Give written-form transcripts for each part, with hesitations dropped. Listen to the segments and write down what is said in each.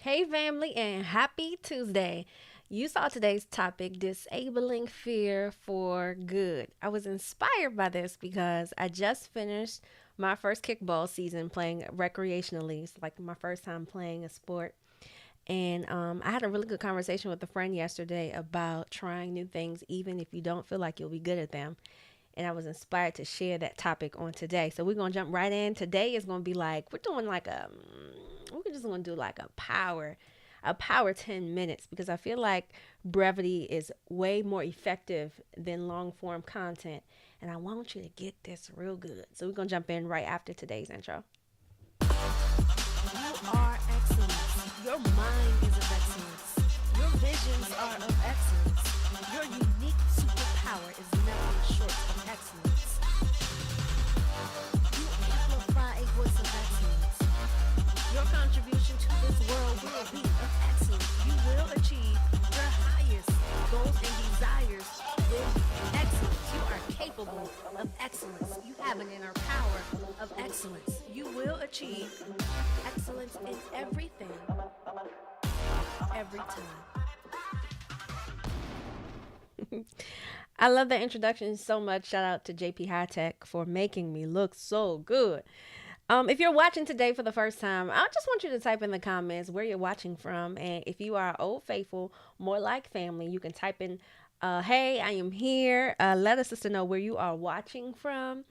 Hey, family, and happy Tuesday. You saw today's topic, disabling fear for good. I was inspired by this because I just finished my first kickball season playing recreationally. It's like my first time playing a sport. And I had a really good conversation with a friend yesterday about trying new things, even if you don't feel like you'll be good at them. And I was inspired to share that topic on today. So we're gonna jump right in. Today is gonna be like we're doing like we're just gonna do like a power 10 minutes because I feel like brevity is way more effective than long form content. And I want you to get this real good. So we're gonna jump in right after today's intro. You are excellence. Your mind is of excellence. Your visions are of excellence. Your unique superpower is nothing short of excellence. You amplify a voice of excellence. Your contribution to this world will be of excellence. You will achieve your highest goals and desires with excellence. You are capable of excellence. You have an inner power of excellence. You will achieve excellence in everything, every time. I love that introduction so much. Shout out to JP High Tech for making me look so good. If you're watching today for the first time, I just want you to type in the comments where you're watching from. And if you are old faithful, more like family, you can type in, hey, I am here. Let us sister know where you are watching from.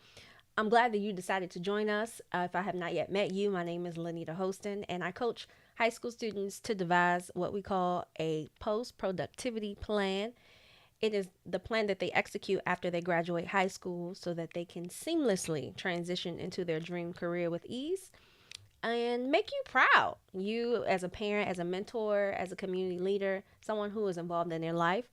I'm glad that you decided to join us. If I have not yet met you, my name is Linnita Hosten, and I coach high school students to devise what we call a post productivity plan. It is the plan that they execute after they graduate high school so that they can seamlessly transition into their dream career with ease and make you proud. You, as a parent, as a mentor, as a community leader, someone who is involved in their life.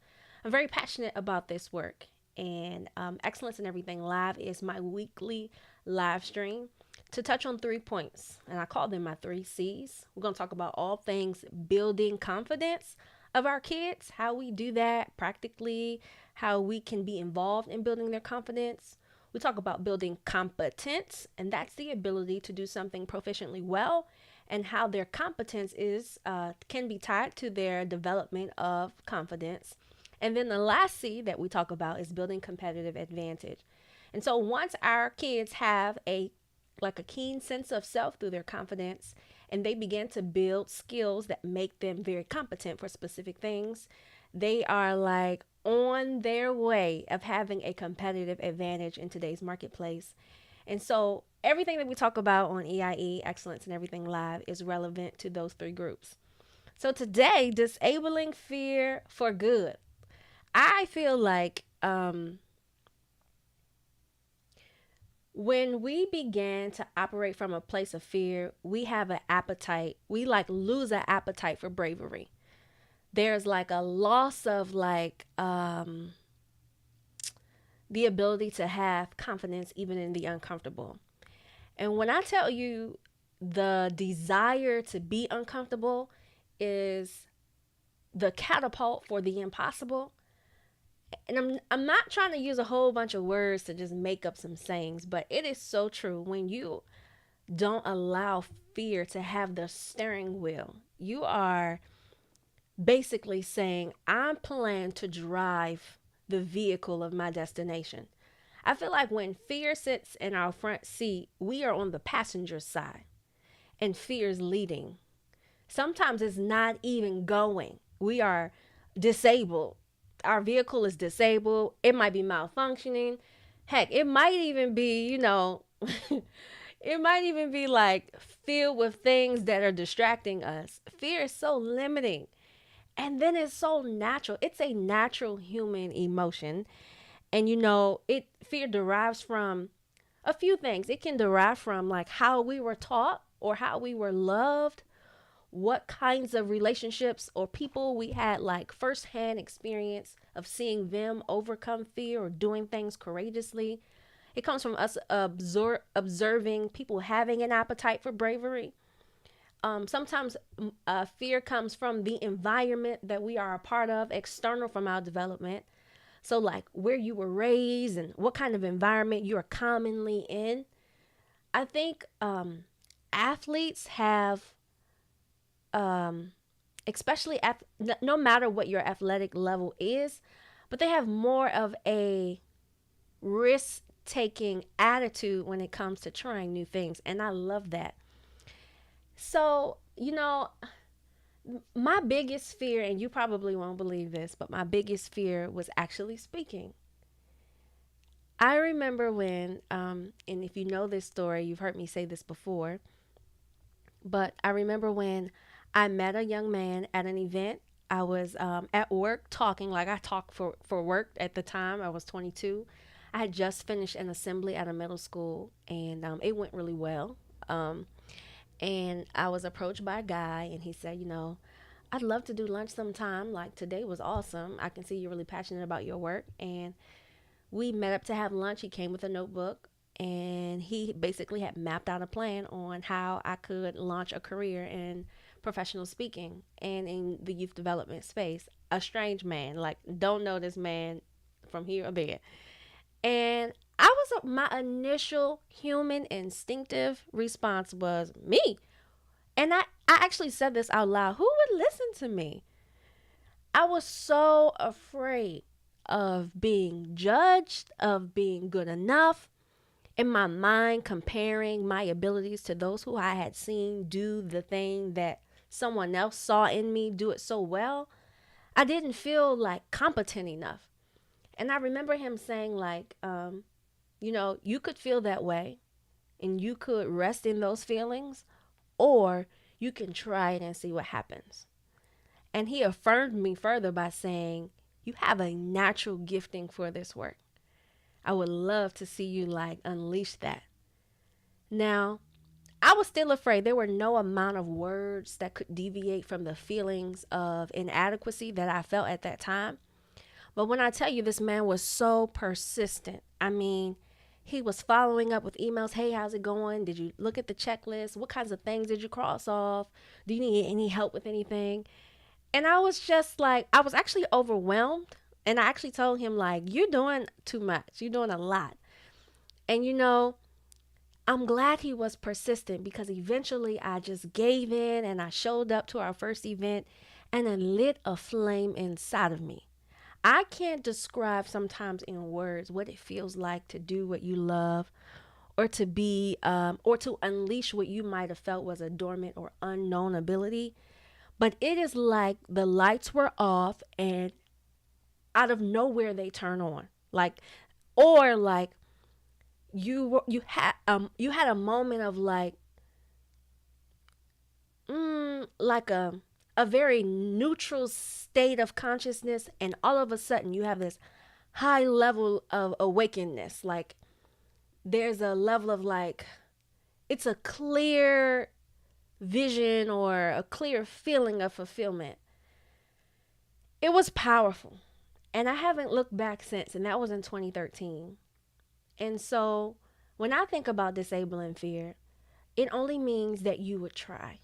I'm very passionate about this work. And Excellence in Everything Live is my weekly live stream to touch on 3 points. And I call them my 3 C's. We're going to talk about all things building confidence of our kids, how we do that practically, how we can be involved in building their confidence. We talk about building competence, and that's the ability to do something proficiently well, and how their competence is can be tied to their development of confidence. And then the last C that we talk about is building competitive advantage. And so once our kids have a keen sense of self through their confidence and they begin to build skills that make them very competent for specific things, they are like on their way of having a competitive advantage in today's marketplace. And so everything that we talk about on EIE, Excellence and Everything Live, is relevant to those three groups. So today, disabling fear for good. I feel like when we begin to operate from a place of fear, we have an appetite. We like lose an appetite for bravery. There's like a loss of the ability to have confidence even in the uncomfortable. And when I tell you the desire to be uncomfortable is the catapult for the impossible, and I'm not trying to use a whole bunch of words to just make up some sayings, but it is so true. When you don't allow fear to have the steering wheel, you are basically saying, I'm planning to drive the vehicle of my destination. I feel like when fear sits in our front seat, we are on the passenger side and fear is leading. Sometimes it's not even going. We are disabled. Our vehicle is disabled. It might be malfunctioning. Heck, it might even be, it might even be like filled with things that are distracting us. Fear is so limiting. And then it's so natural. It's a natural human emotion. And it fear derives from a few things. It can derive from like how we were taught or how we were loved, what kinds of relationships or people we had like firsthand experience of seeing them overcome fear or doing things courageously. It comes from us observing people having an appetite for bravery. Sometimes fear comes from the environment that we are a part of, external from our development. So, like where you were raised and what kind of environment you are commonly in. I think athletes have um, especially no matter what your athletic level is, but they have more of a risk taking attitude when it comes to trying new things. And I love that. So, my biggest fear, and you probably won't believe this, but my biggest fear was actually speaking. I remember when, and if you know this story, you've heard me say this before, but I remember when I met a young man at an event. I was at work talking like I talked for work at the time. I was 22. I had just finished an assembly at a middle school, and it went really well. Um, and I was approached by a guy, and he said, I'd love to do lunch sometime. Like today was awesome. I can see you're really passionate about your work. And we met up to have lunch. He came with a notebook, and he basically had mapped out a plan on how I could launch a career in professional speaking and in the youth development space. A strange man, like, don't know this man from here or there. And my initial human instinctive response was me. And I actually said this out loud. Who would listen to me? I was so afraid of being judged, of being good enough. In my mind, comparing my abilities to those who I had seen do the thing that someone else saw in me do it so well, I didn't feel like competent enough. And I remember him saying, like, you could feel that way and you could rest in those feelings, or you can try it and see what happens. And he affirmed me further by saying, you have a natural gifting for this work. I would love to see you like unleash that. Now, I was still afraid. There were no amount of words that could deviate from the feelings of inadequacy that I felt at that time. But when I tell you, this man was so persistent. I mean, he was following up with emails. Hey, how's it going? Did you look at the checklist? What kinds of things did you cross off? Do you need any help with anything? And I was just like, I was actually overwhelmed. And I actually told him, like, you're doing too much. You're doing a lot. And, I'm glad he was persistent, because eventually I just gave in and I showed up to our first event, and it lit a flame inside of me. I can't describe sometimes in words what it feels like to do what you love, or to or to unleash what you might have felt was a dormant or unknown ability. But it is like the lights were off and out of nowhere they turn on. Like, or like you had a moment of like, like a very neutral state of consciousness, and all of a sudden you have this high level of awakeness. Like, there's a level of like, it's a clear vision or a clear feeling of fulfillment. It was powerful. And I haven't looked back since, and that was in 2013. And so when I think about disabling fear, it only means that you would try.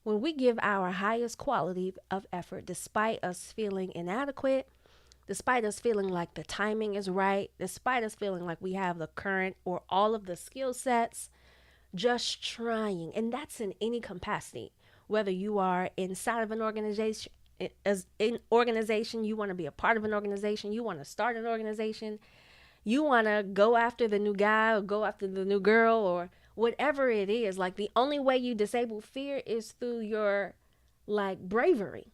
When we give our highest quality of effort, despite us feeling inadequate, despite us feeling like the timing is right, despite us feeling like we have the current or all of the skill sets, just trying. And that's in any capacity, whether you are inside of an organization, as an organization, you want to be a part of an organization, you want to start an organization, you want to go after the new guy or go after the new girl, or whatever it is. Like, the only way you disable fear is through your like bravery.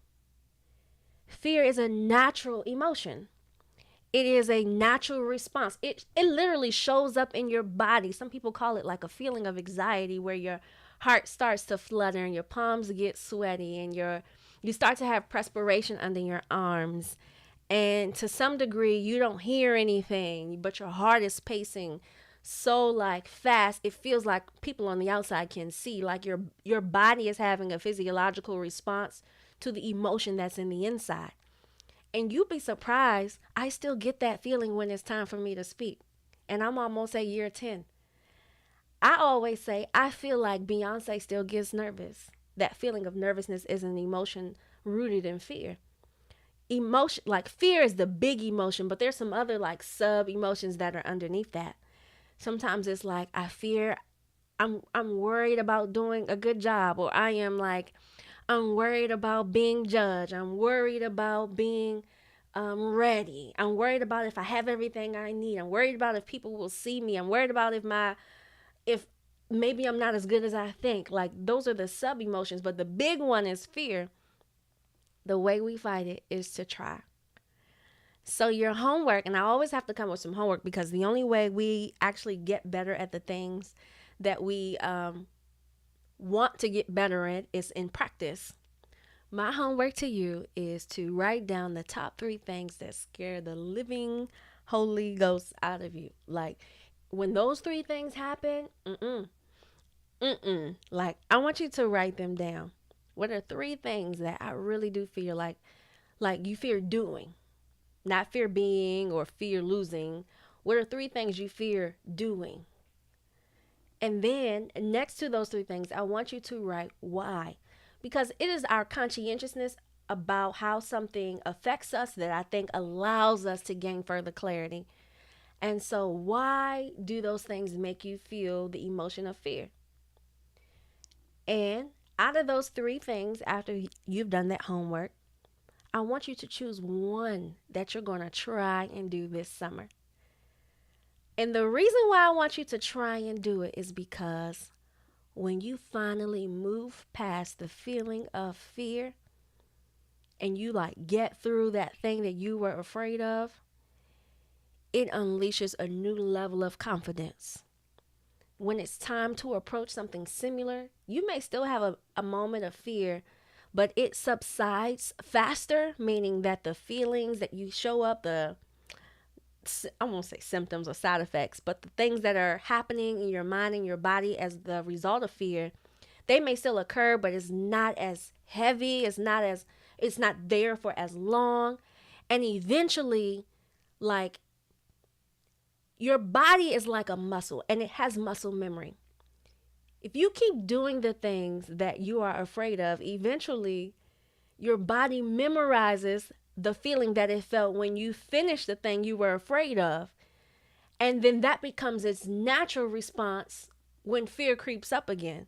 Fear is a natural emotion. It is a natural response. It literally shows up in your body. Some people call it like a feeling of anxiety, where your heart starts to flutter and your palms get sweaty and you start to have perspiration under your arms. And to some degree, you don't hear anything, but your heart is pacing so like fast. It feels like people on the outside can see, like your body is having a physiological response to the emotion that's in the inside. And you'd be surprised, I still get that feeling when it's time for me to speak. And I'm almost at year 10. I always say, I feel like Beyonce still gets nervous. That feeling of nervousness is an emotion rooted in fear. Emotion, like fear is the big emotion, but there's some other like sub emotions that are underneath that. Sometimes it's like, I fear I'm worried about doing a good job, or I'm worried about being judged. I'm worried about being ready. I'm worried about if I have everything I need. I'm worried about if people will see me. I'm worried about if maybe I'm not as good as I think. Like those are the sub emotions, but the big one is fear. The way we fight it is to try. So your homework, and I always have to come with some homework because the only way we actually get better at the things that we want to get better at is in practice. My homework to you is to write down the top three things that scare the living Holy Ghost out of you. Like when those three things happen, like I want you to write them down. What are three things that I really do fear like you fear doing, not fear being or fear losing? What are three things you fear doing? And then next to those three things, I want you to write why. Because it is our conscientiousness about how something affects us that I think allows us to gain further clarity. And so, why do those things make you feel the emotion of fear? And out of those three things, after you've done that homework, I want you to choose one that you're going to try and do this summer. And the reason why I want you to try and do it is because when you finally move past the feeling of fear and you like get through that thing that you were afraid of, it unleashes a new level of confidence. When it's time to approach something similar, you may still have a moment of fear, but it subsides faster, meaning that the feelings that you show up, I won't say symptoms or side effects, but the things that are happening in your mind and your body as the result of fear, they may still occur, but it's not as heavy, it's not there for as long. And eventually, like your body is like a muscle and it has muscle memory. If you keep doing the things that you are afraid of, eventually your body memorizes the feeling that it felt when you finished the thing you were afraid of. And then that becomes its natural response when fear creeps up again.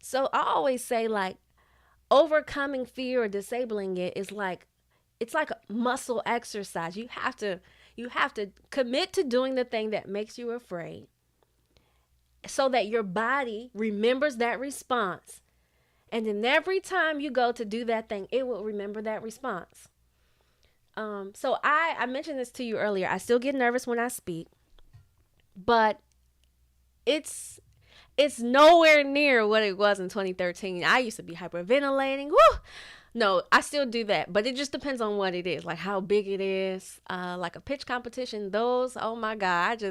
So I always say like overcoming fear or disabling it is like it's like a muscle exercise. You have to commit to doing the thing that makes you afraid so that your body remembers that response. And then every time you go to do that thing, it will remember that response. So I mentioned this to you earlier. I still get nervous when I speak, but it's it's nowhere near what it was in 2013. I used to be hyperventilating. Woo! No, I still do that, but it just depends on what it is, like how big it is. Like a pitch competition, those, oh my God,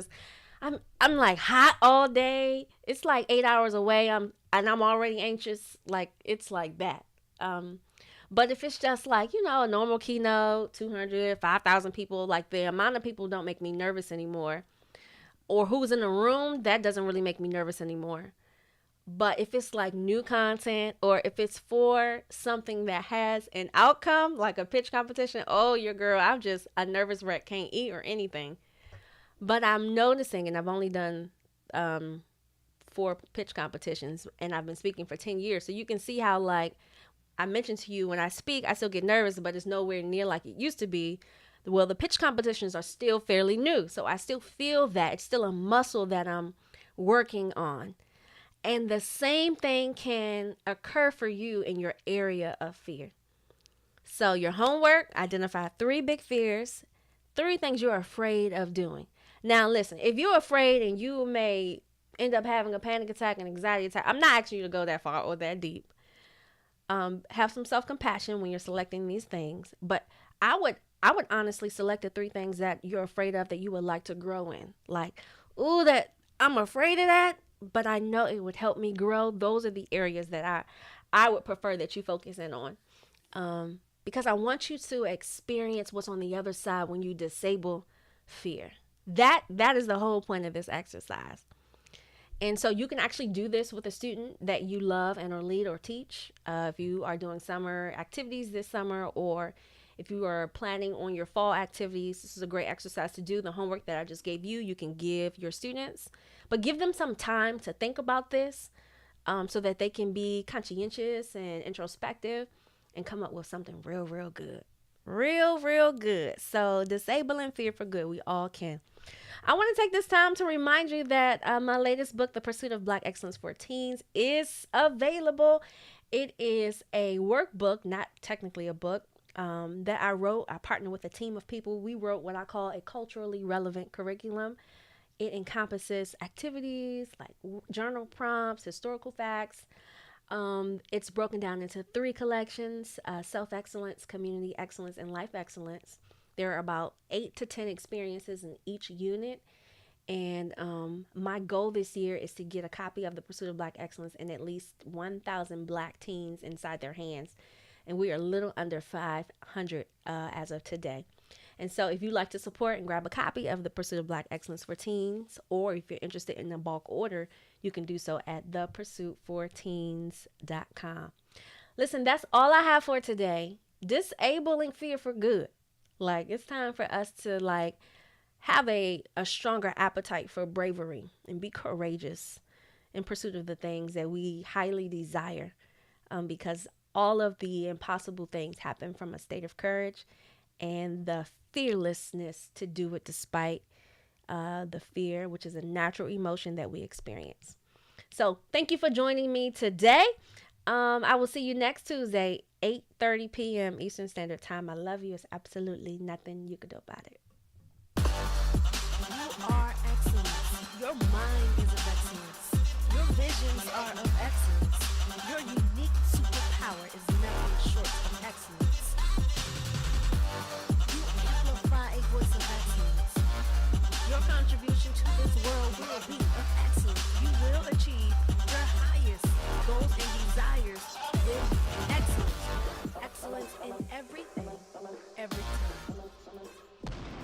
I'm like hot all day. It's like 8 hours away. I'm already anxious. Like it's like that. Um, but if it's just like, a normal keynote, 200, 5,000 people, like the amount of people don't make me nervous anymore. Or who's in the room, that doesn't really make me nervous anymore. But if it's like new content or if it's for something that has an outcome, like a pitch competition, oh, your girl, I'm just a nervous wreck, can't eat or anything. But I'm noticing, and I've only done 4 pitch competitions, and I've been speaking for 10 years. So you can see how, like, I mentioned to you when I speak, I still get nervous, but it's nowhere near like it used to be. Well, the pitch competitions are still fairly new. So I still feel that. It's still a muscle that I'm working on. And the same thing can occur for you in your area of fear. So, your homework, identify 3 big fears, 3 things you're afraid of doing. Now, listen, if you're afraid and you may end up having a panic attack, an anxiety attack, I'm not asking you to go that far or that deep. Have some self-compassion when you're selecting these things, but I would honestly select the 3 things that you're afraid of that you would like to grow in. Like, ooh, that I'm afraid of that, but I know it would help me grow. Those are the areas that I would prefer that you focus in on. Because I want you to experience what's on the other side when you disable fear. That is the whole point of this exercise. And so you can actually do this with a student that you love and or lead or teach. If you are doing summer activities this summer, or if you are planning on your fall activities, this is a great exercise to do. The homework that I just gave you, you can give your students. But give them some time to think about this, so that they can be conscientious and introspective and come up with something real, real good. Real, real good. So, disabling fear for good. We all can. I want to take this time to remind you that my latest book, The Pursuit of Black Excellence for Teens, is available. It is a workbook, not technically a book, that I wrote. I partnered with a team of people. We wrote what I call a culturally relevant curriculum. It encompasses activities like journal prompts, historical facts. It's broken down into three collections: self excellence, community excellence, and life excellence. There are about 8 to 10 experiences in each unit. And my goal this year is to get a copy of The Pursuit of Black Excellence in at least 1,000 Black teens inside their hands. And we are a little under 500 as of today. And so if you'd like to support and grab a copy of The Pursuit of Black Excellence for Teens, or if you're interested in a bulk order, you can do so at thepursuitforteens.com. Listen, that's all I have for today. Disabling fear for good. Like, it's time for us to have a stronger appetite for bravery and be courageous in pursuit of the things that we highly desire, because all of the impossible things happen from a state of courage and the fearlessness to do it despite the fear, which is a natural emotion that we experience. So thank you for joining me today. I will see you next Tuesday, 8:30 p.m. Eastern Standard Time. I love you. It's absolutely nothing you can do about it. You are excellence. Your mind is of excellence. Your visions are of excellence. Your unique superpower is nothing short of excellence. You amplify a voice of excellence. Your contribution to this world will be of excellence. You will achieve your highest goals and desires with excellence. Excellence in everything, every